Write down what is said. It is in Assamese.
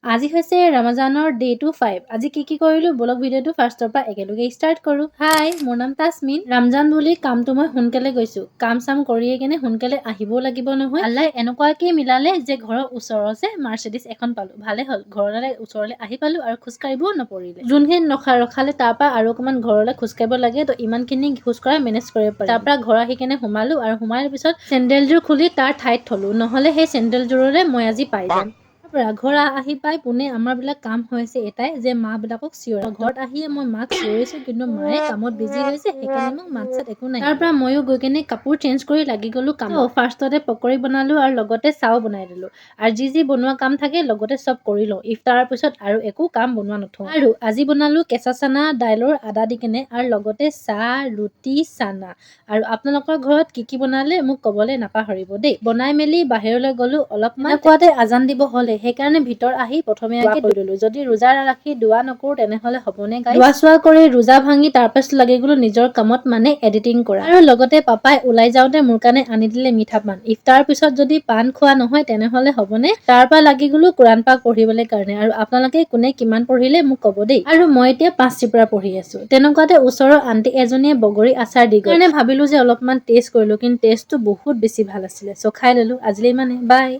আজি হৈছে ৰমজানৰ ডে টু 5। আজি কি কৰিলো ব্লগ ভিডিঅ'টো ফাৰ্ষ্টৰ পৰা একেলগে ষ্টাৰ্ট কৰো। হাই, মোৰ নাম তাছমিন। ৰমজান বুলি কামটো মই সোনকালে গৈছো। কাম চাম কৰিয়ে কেনে সোনকালে আহিবও লাগিব নহয়। আল্লাহ এনেকুৱাকে মিলালে যে ঘৰৰ ওচৰতে মাৰ্চিডিজ এখন পালো। ভালে হ'ল, ঘৰলৈ ওচৰলৈ আহি পালো আৰু খোজকাঢ়িবও নপৰিলে। যোনখিনি ৰখালে তাৰ পৰা আৰু অকমান ঘৰলৈ খোজকাঢ়িব লাগে, তো ইমানখিনি খোজকঢ়া মেনেজ কৰিব পাৰি। তাৰ পৰা ঘৰ আহি কেনে সোমালো আৰু সোমাৰ পিছত চেণ্ডেলযোৰ খুলি তাৰ ঠাইত থলো, নহলে সেই চেণ্ডেলযোৰৰে মই আজি পাই যাম। ঘৰ আহি পাই পোনে আমাৰ বিলাক কাম হৈছে এটাই যে মা বিলাকক চিঞৰা। ঘৰত আহিয়ে মই মাক চিঞৰিছো, কিন্তু মায়ে কামত বিজি হৈছে, সেইকাৰণে মোক মাত চাত একো নাই। তাৰ পৰা ময়ো গৈ কেনে কাপোৰ চেঞ্জ কৰি লাগি গলো কাম। ফাৰ্ষ্টতে পকৰি বনালো আৰু লগতে চাও বনাই দিলো। আৰু যি বনোৱা কাম থাকে লগতে চব কৰি লওঁ। ইফতাৰৰ পিছত আৰু একো কাম বনোৱা নথওঁ। আৰু আজি বনালো কেঁচা চানা দাইলৰ আদা দি কেনে, আৰু লগতে চাহ, ৰুটি, চানা। আৰু আপোনালোকৰ ঘৰত কি বনালে মোক কবলৈ নাপাহৰিব দেই। বনাই মেলি বাহিৰলৈ গলো অলপমান। কোৱাতে আজান দিব হলে, সেইকাৰণে ভিতৰ আহি প্ৰথমে কৰি ললো। যদি ৰোজা ৰাখি দোৱা নকৰো তেনেহলে হ'বনে গাইছ? দোৱা চোৱা কৰি ৰোজা ভাঙি তাৰ পাছত লাগি গলো নিজৰ কামত, মানে এডিটিং কৰা। আৰু লগতে পাপাই ওলাই যাওঁতে মোৰ কাৰণে আনি দিলে মিঠা পান। ইফতাৰ পিছত যদি পান খোৱা নহয় তেনেহলে হ'বনে? তাৰ পৰা লাগি গলো কোৰান পাক পঢ়িবলৈ কাৰণে। আৰু আপোনালোকে কোনে কিমান পঢ়িলে মোক কব দেই। আৰু মই এতিয়া 5 পৰা পঢ়ি আছো। তেনেকুৱাতে ওচৰৰ আন্টি এজনীয়ে বগৰী আচাৰ দি গ'ল। কাৰণে ভাবিলো যে অলপমান টেষ্ট কৰিলো, কিন্তু টেষ্টটো বহুত বেছি ভাল আছিলে। খাই ললো। আজিলৈ ইমানে, বাই।